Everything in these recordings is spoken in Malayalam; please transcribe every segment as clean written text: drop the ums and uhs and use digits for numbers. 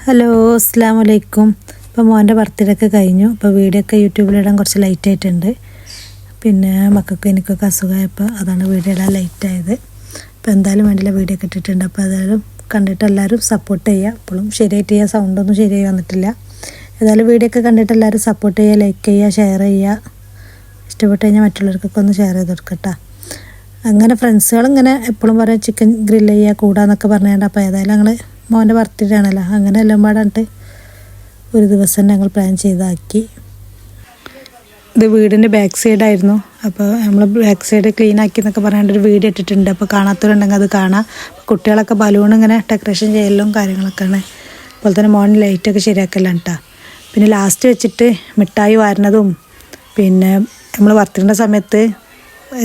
ഹലോ അസ്സലാമു അലൈക്കും. ഇപ്പോൾ മോൻ്റെ ബർത്ത്ഡേ ഒക്കെ കഴിഞ്ഞു. ഇപ്പോൾ വീഡിയോ ഒക്കെ യൂട്യൂബിലിടാൻ കുറച്ച് ലൈറ്റ് ആയിട്ടുണ്ട്. പിന്നെ മക്കൾക്ക് എനിക്കൊക്കെ അസുഖമായപ്പോൾ അതാണ് വീഡിയോ ഇടാൻ ലൈറ്റായത്. അപ്പോൾ എന്തായാലും വേണ്ടില്ല, വീഡിയോ ഒക്കെ ഇട്ടിട്ടുണ്ട്. അപ്പോൾ അതായാലും കണ്ടിട്ട് എല്ലാവരും സപ്പോർട്ട് ചെയ്യുക. ഇപ്പോഴും ശരിയായിട്ട് ചെയ്യുക, സൗണ്ടൊന്നും ശരിയായി വന്നിട്ടില്ല. ഏതായാലും വീഡിയോ ഒക്കെ കണ്ടിട്ട് എല്ലാവരും സപ്പോർട്ട് ചെയ്യുക, ലൈക്ക് ചെയ്യുക, ഷെയർ ചെയ്യുക. ഇഷ്ടപ്പെട്ട് കഴിഞ്ഞാൽ മറ്റുള്ളവർക്കൊക്കെ ഒന്ന് ഷെയർ ചെയ്ത് കൊടുക്കട്ടോ. അങ്ങനെ ഫ്രണ്ട്സുകളിങ്ങനെ എപ്പോഴും പറയാം ചിക്കൻ ഗ്രില്ല് ചെയ്യുക കൂടാന്നൊക്കെ പറഞ്ഞുകൊണ്ട്. അപ്പോൾ ഏതായാലും ഞങ്ങൾ മോൻ്റെ ബർത്ത്ഡേ ആണല്ലോ, അങ്ങനെ എല്ലാം പാടാണ്ട് ഒരു ദിവസം ഞങ്ങൾ പ്ലാൻ ചെയ്താക്കി. ഇത് വീടിൻ്റെ ബാക്ക് സൈഡായിരുന്നു. അപ്പോൾ നമ്മൾ ബാക്ക് സൈഡ് ക്ലീൻ ആക്കി എന്നൊക്കെ പറയാണ്ട് ഒരു വീഡിയോ ഇട്ടിട്ടുണ്ട്. അപ്പോൾ കാണാത്തവരുണ്ടെങ്കിൽ അത് കാണാം. കുട്ടികളൊക്കെ ബലൂൺ ഇങ്ങനെ ഡെക്കറേഷൻ ചെയ്യലും കാര്യങ്ങളൊക്കെയാണ്. അതുപോലെ തന്നെ മോർണിംഗ് ലൈറ്റൊക്കെ ശരിയാക്കലാണ് കേട്ടോ. പിന്നെ ലാസ്റ്റ് വെച്ചിട്ട് മിഠായി വാരുന്നതും പിന്നെ നമ്മൾ ബർത്ത്ഡേൻ്റെ സമയത്ത്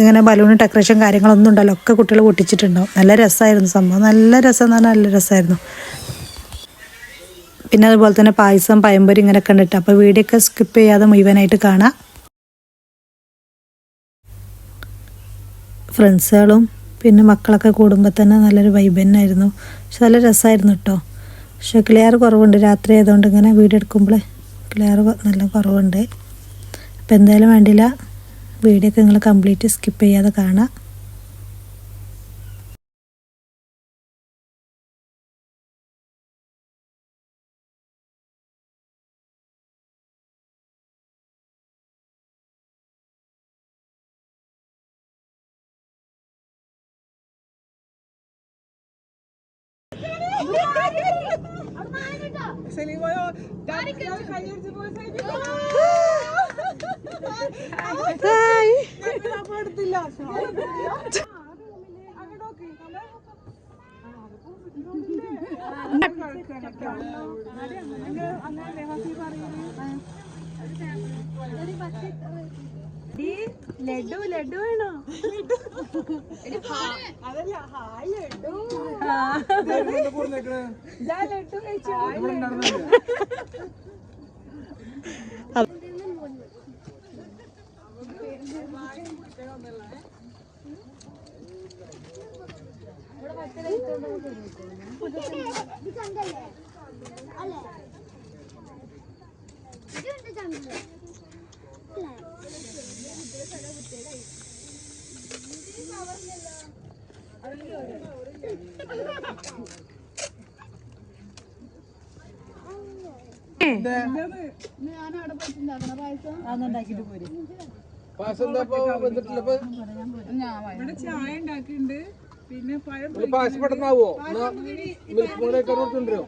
ഇങ്ങനെ ബലൂൺ ഡെക്കറേഷൻ കാര്യങ്ങളൊന്നും ഉണ്ടല്ലോ, ഒക്കെ കുട്ടികൾ പൊട്ടിച്ചിട്ടുണ്ടാവും. നല്ല രസമായിരുന്നു സംഭവം, നല്ല രസം എന്ന് പറഞ്ഞാൽ നല്ല രസമായിരുന്നു. പിന്നെ അതുപോലെ തന്നെ പായസം പഴംപൊരി ഇങ്ങനെയൊക്കെ ഉണ്ടിട്ട്. അപ്പോൾ വീഡിയോ ഒക്കെ സ്കിപ്പ് ചെയ്യാതെ മുഴുവനായിട്ട് കാണാം. ഫ്രണ്ട്സുകളും പിന്നെ മക്കളൊക്കെ കൂടുമ്പോൾ തന്നെ നല്ലൊരു വൈബ് തന്നെയായിരുന്നു. പക്ഷെ നല്ല രസമായിരുന്നു കേട്ടോ. പക്ഷെ ക്ലിയർ കുറവുണ്ട്, രാത്രി ആയതുകൊണ്ട് ഇങ്ങനെ വീഡിയോ എടുക്കുമ്പോൾ ക്ലിയർ നല്ല കുറവുണ്ട്. അപ്പോൾ എന്തായാലും വേണ്ടില്ല, വീഡിയോ ഒക്കെ നിങ്ങൾ കംപ്ലീറ്റ് സ്കിപ്പ് ചെയ്യാതെ കാണാം. ലഡു ലഡു വേണോ? അതല്ല, ഹായ് ലഡു. ലഡു കഴിച്ചു. ചായ ഉണ്ടാക്കിണ്ട്. പിന്നെ പായസം പെട്ടെന്നാവോ? മിൽക്ക് മോഡൊക്കെ കൊണ്ടുവരോ?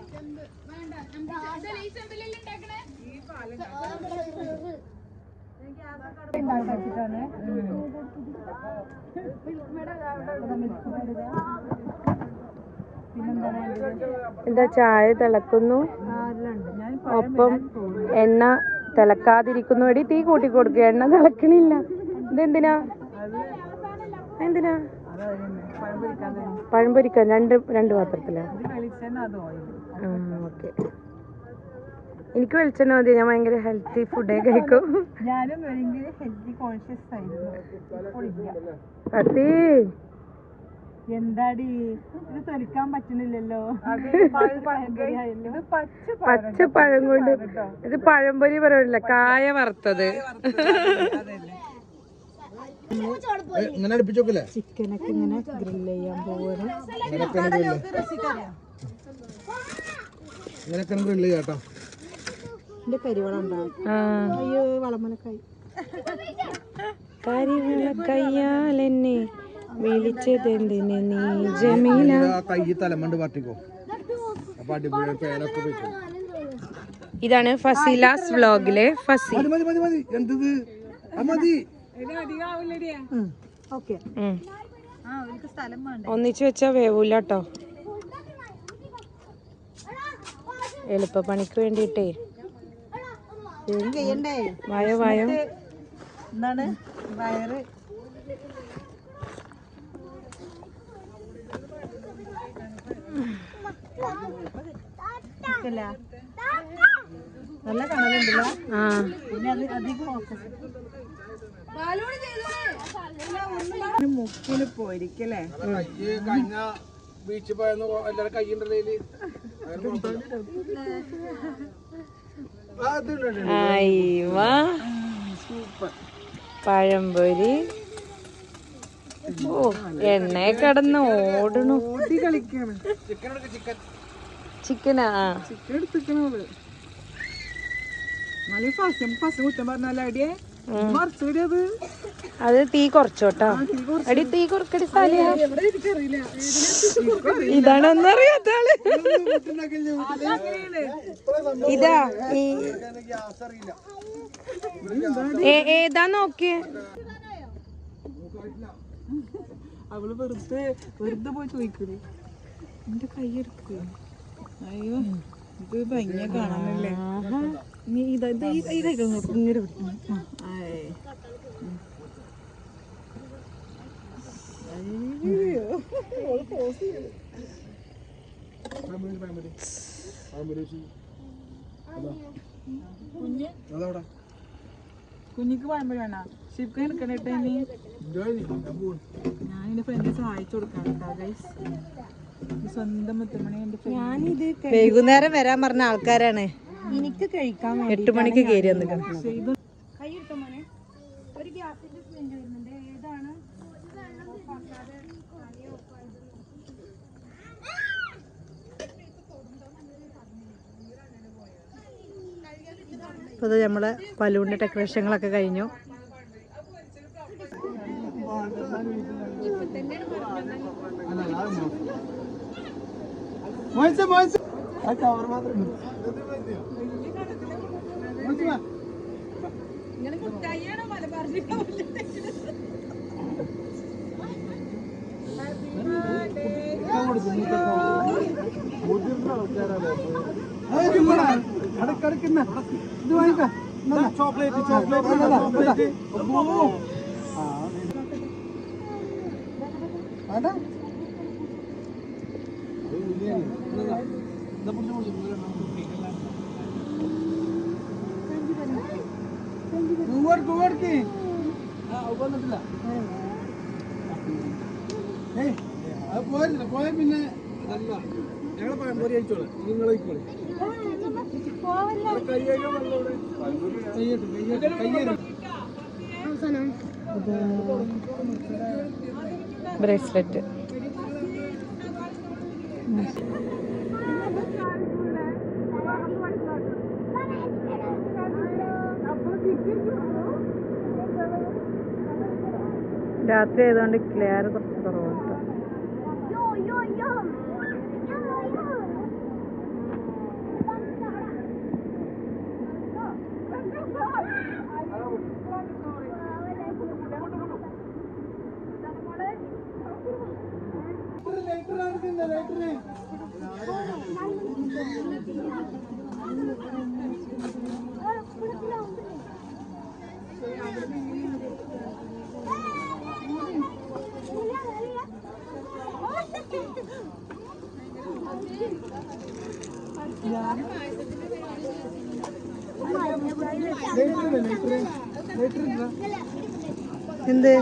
എന്താ ചായ തിളക്കുന്നു, ഒപ്പം എണ്ണ തിളക്കാതിരിക്കുന്നു. എടി തീ കൂട്ടി കൊടുക്കുക, എണ്ണ തിളക്കണില്ല. ഇതെന്തിനാ എന്തിനാ? പഴം പൊരിക്കാൻ രണ്ട് പാത്രത്തിലാ? ഓക്കെ, എനിക്ക് വെളിച്ചെണ്ണ മതി. ഞാൻ ഭയങ്കര ഹെൽത്തി ഫുഡേ കഴിക്കും. ഞാനും ഭയങ്കര ഹെൽത്തി കോൺഷ്യസ് ആയിരുന്നു. അതെ, എന്താടി ഇത് തൊലിക്കാൻ പറ്റുന്നില്ലല്ലോ. പച്ച പഴം കൊണ്ട് ഇത് പഴംപൊരി പറയില്ല, കായ വറുത്തത്. ചിക്കനൊക്കെ ഇങ്ങനെ ഗ്രില്ല് ചെയ്യാൻ പോവാണ്. എന്റെ കരിവളം ഉണ്ടാവും. അയ്യോ, വളമലക്കായി. കരിവളക്കയ്യാലെന്നെ വിളിച്ചതെന്തിന് നീ ജമീല. ഇതാണ് ഫസീലാസ് വ്ലോഗിലെ ഫസി. ഒന്നിച്ചു വെച്ചാ വേവൂല കേട്ടോ. എളുപ്പ പണിക്ക് വേണ്ടിട്ടേ വായോ എന്താണ് വയറ് നല്ല കണലുണ്ടല്ലോ. പിന്നെ അത് അധികം മുക്കില് പോയിരിക്കല്ലേ. ബീച്ച് പോയെന്ന് എല്ലാരും കൈ ഉണ്ടല്ലേ. അയ്വാ പഴംപൊരി. ഓ എണ്ണയെ കിടന്ന് ഓടണു. ചിക്കനാ? ചിക്കൻ എടുത്തിക്കണത് നല്ല ഫസ്റ്റ് കുറ്റം പറഞ്ഞാലേ മറിച്ചത് അത് തീ കുറച്ചോട്ടോ. അടി തീ കുറക്കടി സാലിയ. ഇതാണെന്ന് അറിയാത്ത ആള്. ഇതാ ഏതാ നോക്കിയേ. അവള് വെറുതെ പോയി ചോദിക്കണേ എന്റെ കൈ എടുക്കുക. അയ്യോ ഇത് ഭംഗിയെ കാണാനല്ലേ. നീ ഇതൊക്കെ നോക്കും ഇങ്ങനെ പിടിക്കണം. കുഞ്ഞിക്ക് പഴമ്പഴി വേണ ഷിപ്ക എടുക്കണേട്ടെ. ഞാൻ എന്റെ ഫ്രണ്ടിനെ സഹായിച്ചു കൊടുക്കാം ഗൈസ്. സ്വന്തം മുത്തമണി ഞാനിത് വൈകുന്നേരം വരാൻ പറഞ്ഞ ആൾക്കാരാണ്. എനിക്ക് കഴിക്കാൻ 8 മണിക്ക് കയറി വന്നിട്ട്. ഒരു ഗ്യാസിന്റെ സ്മെല്ല് വരുന്നുണ്ട്. ഏതാണ്? അപ്പോൾ അത് നമ്മളെ ബലൂണിൻ്റെ ഡെക്കറേഷനുകളൊക്കെ കഴിഞ്ഞു. പോയ പിന്നെ ഞങ്ങളെ പഴംപൊരി അയച്ചോളെ നിങ്ങൾ ബ്രേസ്ലെറ്റ്. രാത്രി ആയതുകൊണ്ട് ക്ലിയർ കുറച്ച് കുറവാണ് കേട്ടോ. എന്ത്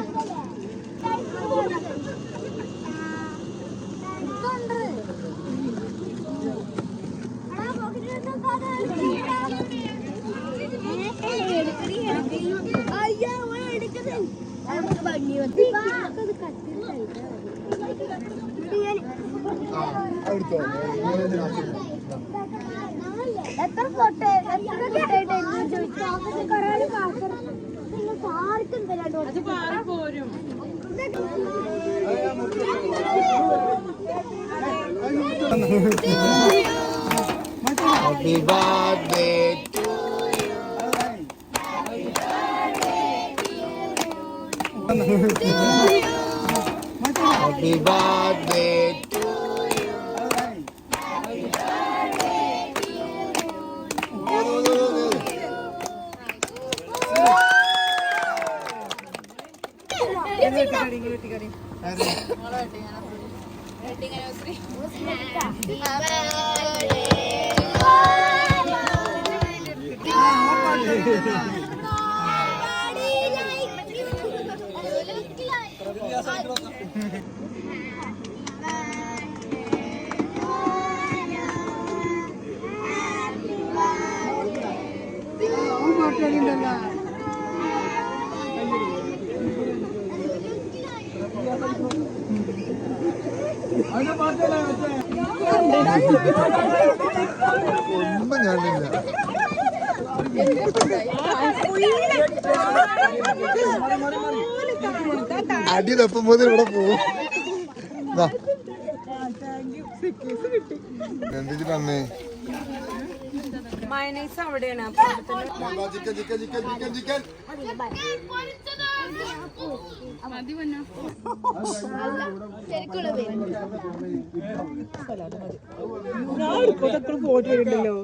എത്ര photo Happy birthday to Happy birthday to ഒന്നും ഞാനില്ല. അടി തപ്പുമ്പോൾ ഇവിടെ പോവും. എന്തിനാണ് മയണൈസ് അവിടെയാണ്. Chicken chicken chicken chicken chicken പോയിട്ട് വരുന്നുണ്ടല്ലോ.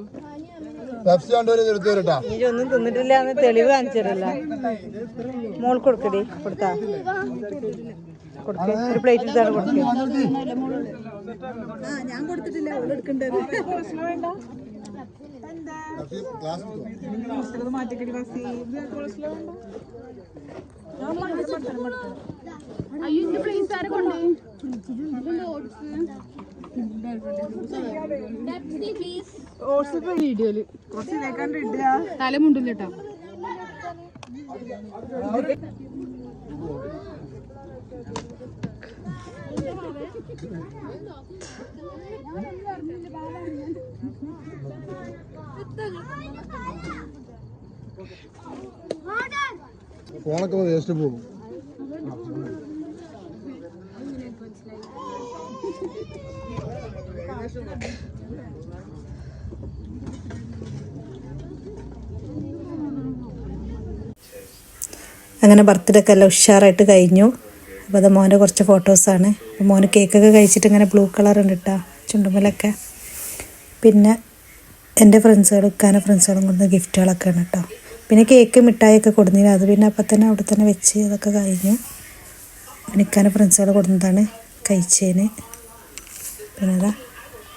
പെപ്സി കണ്ടുവരെ എടുത്തു വരട്ടാ. ഒന്നും തിന്നിട്ടില്ല എന്ന് തെളിവ് കാണിച്ചിട്ടില്ല. മോൾ കൊടുക്കടി, കൊടുത്താ കൊടുക്ക, ഒരു പ്ലേറ്റിൽ തന്നെ കൊടുക്ക. ഞാൻ കൊടുത്തിട്ടില്ല, അവൾ എടുക്കണ്ടത്. മാറ്റിക്കടി ബസ്സി വീഡിയോയില് കുറച്ച് കേൾക്കാണ്ട് ഇടുക. തലമുണ്ടില്ല കേട്ടോ. ഫോണൊക്കെ വേസ്റ്റ് പോകും. അങ്ങനെ ബർത്ത്ഡേ ഒക്കെ എല്ലാം ഉഷാറായിട്ട് കഴിഞ്ഞു. അപ്പോൾ അത് മോൻ്റെ കുറച്ച് ഫോട്ടോസാണ്. അപ്പോൾ മോന് കേക്കൊക്കെ കഴിച്ചിട്ട് ഇങ്ങനെ ബ്ലൂ കളർ ഉണ്ട് കേട്ടോ ചുണ്ടുമ്മലൊക്കെ. പിന്നെ എൻ്റെ ഫ്രണ്ട്സുകളും ഇക്കാൻ്റെ ഫ്രണ്ട്സുകളും കൊടുത്ത ഗിഫ്റ്റുകളൊക്കെയാണ് കേട്ടോ. പിന്നെ കേക്ക് മിഠായിയൊക്കെ കൊടുന്നില്ല, അത് പിന്നെ അപ്പം തന്നെ അവിടെ തന്നെ വെച്ച് അതൊക്കെ കഴിഞ്ഞു. പിന്നെ ഇക്കാൻ്റെ ഫ്രണ്ട്സുകൾ കൊടുന്നതാണ് കഴിച്ചതിന്. പിന്നെ അതാ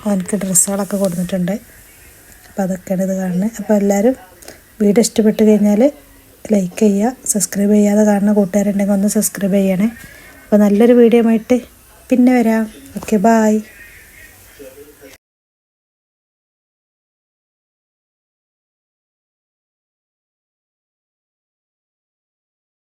അവനക്ക് ഡ്രസ്സുകളൊക്കെ കൊടുത്തിട്ടുണ്ട്. അപ്പോൾ അതൊക്കെയാണ് ഇത് കാണുന്നത്. അപ്പോൾ എല്ലാവരും വീഡിയോ ഇഷ്ടപ്പെട്ട് കഴിഞ്ഞാൽ ലൈക്ക് ചെയ്യുക, സബ്സ്ക്രൈബ് ചെയ്യാതെ കാണുന്ന കൂട്ടുകാരുണ്ടെങ്കിൽ ഒന്ന് സബ്സ്ക്രൈബ് ചെയ്യണേ. അപ്പോൾ നല്ലൊരു വീഡിയോ ആയിട്ട് പിന്നെ വരാം. Okay, bye.